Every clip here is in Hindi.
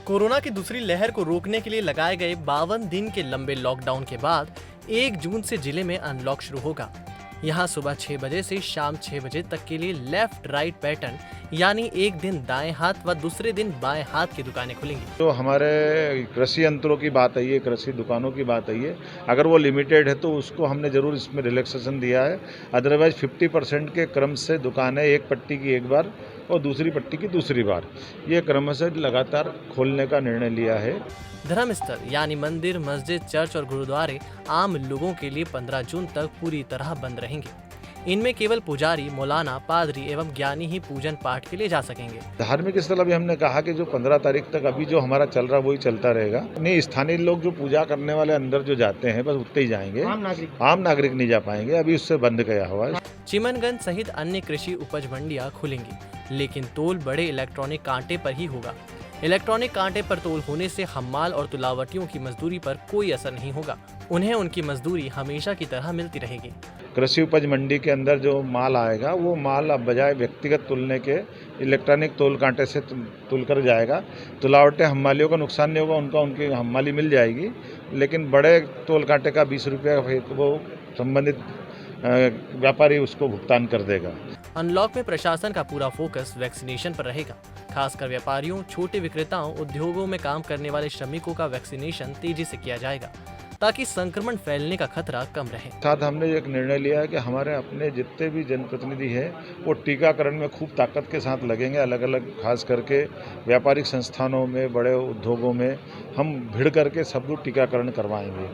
कोरोना की दूसरी लहर को रोकने के लिए लगाए गए 52 दिन के लंबे लॉकडाउन के बाद 1 जून से जिले में अनलॉक शुरू होगा। यहाँ सुबह 6 बजे से शाम 6 बजे तक के लिए लेफ्ट राइट पैटर्न यानी एक दिन दाएं हाथ व दूसरे दिन बाएं हाथ की दुकानें खुलेंगी। तो हमारे कृषि यंत्रों की बात आई है, कृषि दुकानों की बात आई है, अगर वो लिमिटेड है तो उसको हमने ज़रूर इसमें रिलैक्सेशन दिया है। अदरवाइज 50% के क्रम से दुकानें एक पट्टी की एक बार और दूसरी पट्टी की दूसरी बार, ये क्रम से लगातार खोलने का निर्णय लिया है। धर्मस्थल यानी मंदिर, मस्जिद, चर्च और गुरुद्वारे आम लोगों के लिए 15 जून तक पूरी तरह बंद रहेंगे। इनमें केवल पुजारी, मौलाना, पादरी एवं ज्ञानी ही पूजन पाठ के लिए जा सकेंगे। धार्मिक स्थल अभी हमने कहा कि जो 15 तारीख तक अभी जो हमारा चल रहा है वही चलता रहेगा। नहीं, स्थानीय लोग जो पूजा करने वाले अंदर जो जाते हैं बस उतने ही जाएंगे, आम नागरिक नहीं जा पाएंगे, अभी उससे बंद किया हुआ है। चिमनगंज सहित अन्य कृषि उपज मंडियां खुलेंगी, लेकिन तोल बड़े इलेक्ट्रॉनिक कांटे पर ही होगा। इलेक्ट्रॉनिक कांटे पर तोल होने से हम्माल और तुलावटियों की मजदूरी पर कोई असर नहीं होगा। उन्हें उनकी मजदूरी हमेशा की तरह मिलती रहेगी। कृषि उपज मंडी के अंदर जो माल आएगा वो माल अब बजाय व्यक्तिगत तुलने के इलेक्ट्रॉनिक तोल कांटे से तुल कर जाएगा। तुलावटें हम्मालियों का नुकसान नहीं होगा, उनकी हम्माली मिल जाएगी, लेकिन बड़े तोल कांटे का 20 रुपये वो संबंधित व्यापारी उसको भुगतान कर देगा। अनलॉक में प्रशासन का पूरा फोकस वैक्सीनेशन पर रहेगा। खासकर व्यापारियों, छोटे विक्रेताओं, उद्योगों में काम करने वाले श्रमिकों का वैक्सीनेशन तेजी से किया जाएगा ताकि संक्रमण फैलने का खतरा कम रहे। साथ हमने एक निर्णय लिया है कि हमारे अपने जितने भी जनप्रतिनिधि हैं वो टीकाकरण में खूब ताकत के साथ लगेंगे। अलग अलग खास करके व्यापारिक संस्थानों में, बड़े उद्योगों में हम भिड़ करके सब लोग टीकाकरण करवाएंगे।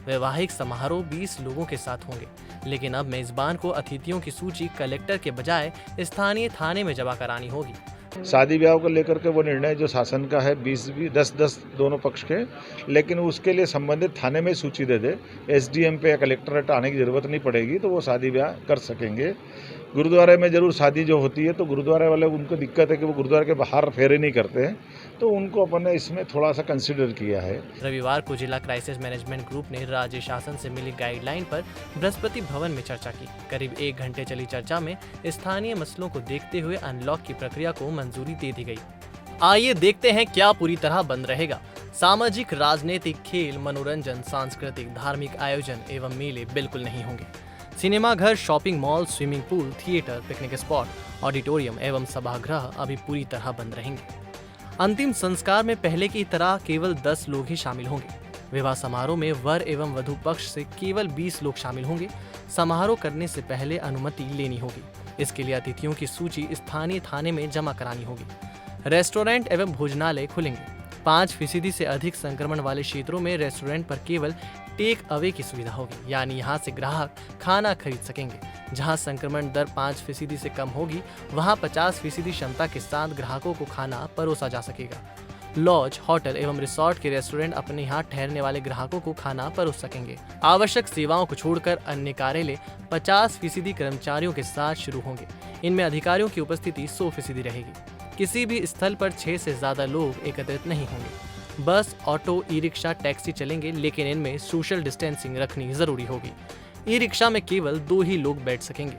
वैवाहिक समारोह 20 लोगों के साथ होंगे, लेकिन अब मेजबान को अतिथियों की सूची कलेक्टर के बजाय स्थानीय थाने में जमा करानी होगी। शादी ब्याह को लेकर के वो निर्णय जो शासन का है 20-20, 10-10 दोनों पक्ष के, लेकिन उसके लिए संबंधित थाने में सूची दे दे। एसडीएम पे या कलेक्टरेट आने की ज़रूरत नहीं पड़ेगी, तो वो शादी ब्याह कर सकेंगे। गुरुद्वारे में जरूर शादी जो होती है तो गुरुद्वारे वाले उनको दिक्कत है कि वो गुरुद्वारे के बाहर फेरे नहीं करते हैं, तो उनको अपन ने इसमें थोड़ा सा कंसिडर किया है। रविवार को जिला क्राइसिस मैनेजमेंट ग्रुप ने राज्य शासन से मिली गाइडलाइन पर बृहस्पति भवन में चर्चा की। करीब 1 घंटे चली चर्चा में स्थानीय मसलों को देखते हुए अनलॉक की प्रक्रिया को मंजूरी दे दी गई। आइए देखते हैं क्या पूरी तरह बंद रहेगा। सामाजिक, राजनीतिक, खेल, मनोरंजन, सांस्कृतिक, धार्मिक आयोजन एवं मेले बिल्कुल नहीं होंगे। सिनेमा घर, shopping mall, swimming pool, theatre, picnic spot, auditorium एवं सभागृह अभी पूरी तरह बंद रहेंगे। अंतिम संस्कार में पहले की तरह केवल 10 लोग ही शामिल होंगे। विवाह समारोह में वर एवं वधू पक्ष से केवल 20 लोग शामिल होंगे। समारोह करने से पहले अनुमति लेनी होगी। इसके लिए अतिथियों की सूची स्थानीय थाने में जमा करानी होगी। रेस्टोरेंट एवं भोजनालय खुलेंगे। 5% से अधिक संक्रमण वाले क्षेत्रों में रेस्टोरेंट पर केवल टेक अवे की सुविधा होगी, यानी यहाँ से ग्राहक खाना खरीद सकेंगे। जहाँ संक्रमण दर 5% से कम होगी, वहाँ 50% क्षमता के साथ ग्राहकों को खाना परोसा जा सकेगा। लॉज, होटल एवं रिसोर्ट के रेस्टोरेंट अपने यहाँ ठहरने वाले ग्राहकों को खाना परोस सकेंगे। आवश्यक सेवाओं को छोड़कर अन्य कार्यालय 50% कर्मचारियों के साथ शुरू होंगे। इनमें अधिकारियों की उपस्थिति 100% रहेगी। किसी भी स्थल पर 6 से ज्यादा लोग एकत्रित नहीं होंगे। बस, ऑटो, ई रिक्शा, टैक्सी चलेंगे, लेकिन इनमें सोशल डिस्टेंसिंग रखनी जरूरी होगी। ई रिक्शा में केवल 2 ही लोग बैठ सकेंगे।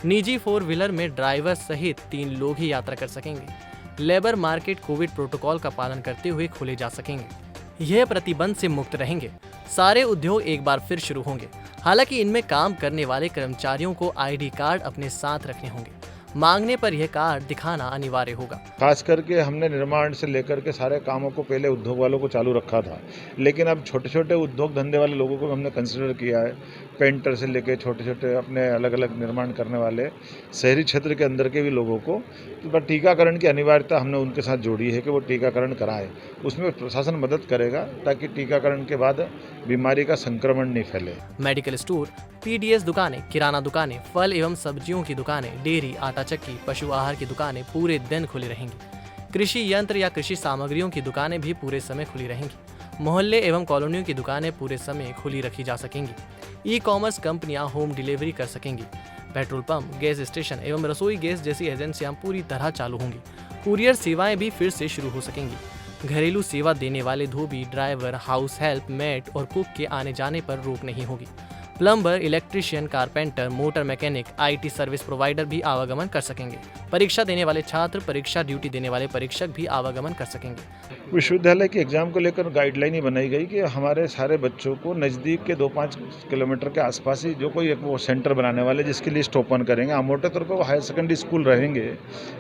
निजी 4 व्हीलर में ड्राइवर सहित 3 लोग ही यात्रा कर सकेंगे। लेबर मार्केट कोविड प्रोटोकॉल का पालन करते हुए खोले जा सकेंगे। यह प्रतिबंध से मुक्त रहेंगे। सारे उद्योग एक बार फिर शुरू होंगे। हालांकि इनमें काम करने वाले कर्मचारियों को ID कार्ड अपने साथ रखने होंगे। मांगने पर यह कार्ड दिखाना अनिवार्य होगा। खास करके हमने निर्माण से लेकर के सारे कामों को पहले उद्योग वालों को चालू रखा था, लेकिन अब छोटे छोटे उद्योग धंधे वाले लोगों को हमने कंसिडर किया है। पेंटर से लेकर छोटे छोटे अपने अलग अलग निर्माण करने वाले शहरी क्षेत्र के अंदर के भी लोगों को, पर टीकाकरण की अनिवार्यता हमने उनके साथ जोड़ी है कि वो टीकाकरण कराएं। उसमें प्रशासन मदद करेगा ताकि टीकाकरण के बाद बीमारी का संक्रमण नहीं फैले। मेडिकल स्टोर, PDS दुकानें, किराना दुकानें, फल एवं सब्जियों की दुकानें, डेयरी, आटा चक्की, पशु आहार की दुकानें पूरे दिन खुली रहेंगी। कृषि यंत्र या कृषि सामग्रियों की दुकानें भी पूरे समय खुली रहेंगी। मोहल्ले एवं कॉलोनियों की दुकानें पूरे समय खुली रखी जा सकेंगी। ई-कॉमर्स कंपनियां होम डिलीवरी कर सकेंगी। पेट्रोल पंप, गैस स्टेशन एवं रसोई गैस जैसी एजेंसियां पूरी तरह चालू होंगी। कुरियर सेवाएं भी फिर से शुरू हो सकेंगी। घरेलू सेवा देने वाले धोबी, ड्राइवर, हाउस हेल्प, मेड और कुक के आने जाने पर रोक नहीं होगी। Plumber, electrician, carpenter, motor mechanic, IT service provider भी आवागमन कर सकेंगे। परीक्षा देने वाले छात्र, परीक्षा ड्यूटी देने वाले परीक्षक भी आवागमन कर सकेंगे। विश्वविद्यालय के एग्ज़ाम को लेकर गाइडलाइन ही बनाई गई कि हमारे सारे बच्चों को नज़दीक के 2-5 किलोमीटर के आसपास ही जो कोई एक वो सेंटर बनाने वाले जिसकी लिस्ट ओपन करेंगे। मोटे तौर पर वो हायर सेकेंडरी स्कूल रहेंगे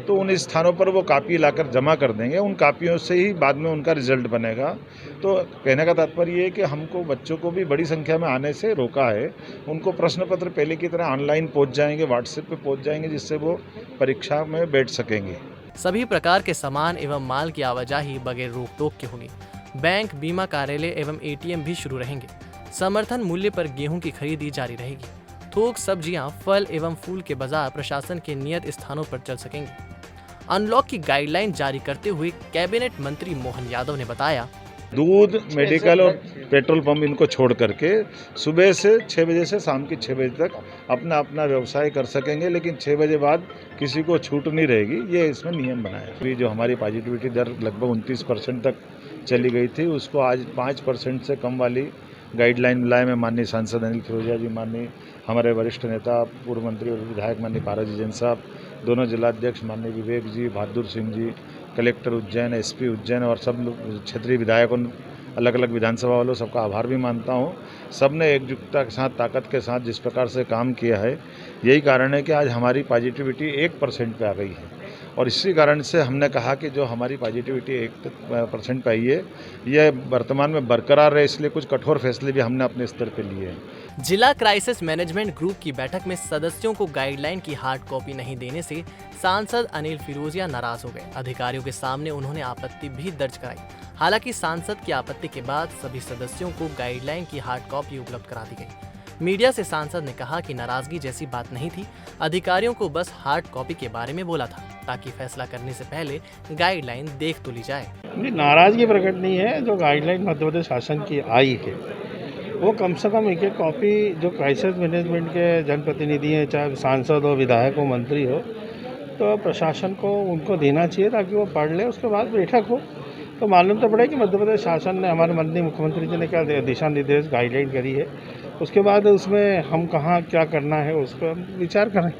तो उन स्थानों पर वो कापी लाकर जमा कर देंगे। उन कापियों से ही बाद में उनका रिजल्ट बनेगा। तो कहने का तात्पर्य ये है कि हमको बच्चों को भी बड़ी संख्या में आने से रोका है। उनको प्रश्न पत्र पहले की तरह ऑनलाइन पहुँच जाएंगे, व्हाट्सएप पे पहुँच जाएंगे, जिससे वो परीक्षा में बैठ सकेंगे। सभी प्रकार के सामान एवं माल की आवाजाही बगैर रोक टोक के होगी। बैंक, बीमा कार्यालय एवं ATM भी शुरू रहेंगे। समर्थन मूल्य पर गेहूं की खरीदी जारी रहेगी। थोक सब्जियां, फल एवं फूल के बाजार प्रशासन के नियत स्थानों पर चल सकेंगे। अनलॉक की गाइडलाइन जारी करते हुए कैबिनेट मंत्री मोहन यादव ने बताया, दूध, मेडिकल और पेट्रोल पंप इनको छोड़ करके सुबह से 6 बजे से शाम की 6 बजे तक अपना अपना व्यवसाय कर सकेंगे, लेकिन 6 बजे बाद किसी को छूट नहीं रहेगी। ये इसमें नियम बनाया है। जो हमारी पॉजिटिविटी दर लगभग 29% तक चली गई थी, उसको आज 5% से कम वाली गाइडलाइन लाए में माननीय सांसद अनिल फिरोजिया जी, माननीय हमारे वरिष्ठ नेता पूर्व मंत्री और विधायक माननीय पाराजी जैन साहब, दोनों जिलाध्यक्ष माननीय विवेक जी, बहादुर सिंह जी, कलेक्टर उज्जैन, SP उज्जैन और सब लोग क्षेत्रीय विधायकों, अलग अलग विधानसभा वालों, सबका आभार भी मानता हूँ। सब ने एकजुटता के साथ, ताकत के साथ जिस प्रकार से काम किया है, यही कारण है कि आज हमारी पॉजिटिविटी 1% पे आ गई है। और इसी कारण से हमने कहा कि जो हमारी पॉजिटिविटी 1% पे आई है, यह वर्तमान में बरकरार रहे, इसलिए कुछ कठोर फैसले भी हमने अपने स्तर पर लिए हैं। जिला क्राइसिस मैनेजमेंट ग्रुप की बैठक में सदस्यों को गाइडलाइन की हार्ड कॉपी नहीं देने से सांसद अनिल फिरोजिया नाराज हो गए। अधिकारियों के सामने उन्होंने आपत्ति भी दर्ज कराई। हालांकि सांसद की आपत्ति के बाद सभी सदस्यों को गाइडलाइन की हार्ड कॉपी उपलब्ध करा दी गई। मीडिया से सांसद ने कहा कि नाराजगी जैसी बात नहीं थी, अधिकारियों को बस हार्ड कॉपी के बारे में बोला था ताकि फैसला करने से पहले गाइडलाइन देख तो ली जाए। नाराजगी प्रकट नहीं है। जो गाइडलाइन मध्य प्रदेश शासन की आई है वो कम से कम एक कॉपी जो क्राइसिस मैनेजमेंट के जनप्रतिनिधि हैं, चाहे सांसद हो, विधायक हो, मंत्री हो, तो प्रशासन को उनको देना चाहिए ताकि वो पढ़ ले, उसके बाद बैठक हो तो मालूम तो पड़े कि मध्य प्रदेश शासन ने, हमारे माननीय मुख्यमंत्री जी ने क्या दिशा निर्देश गाइडलाइन करी है। उसके बाद उसमें हम कहाँ क्या करना है उस पर विचार करें।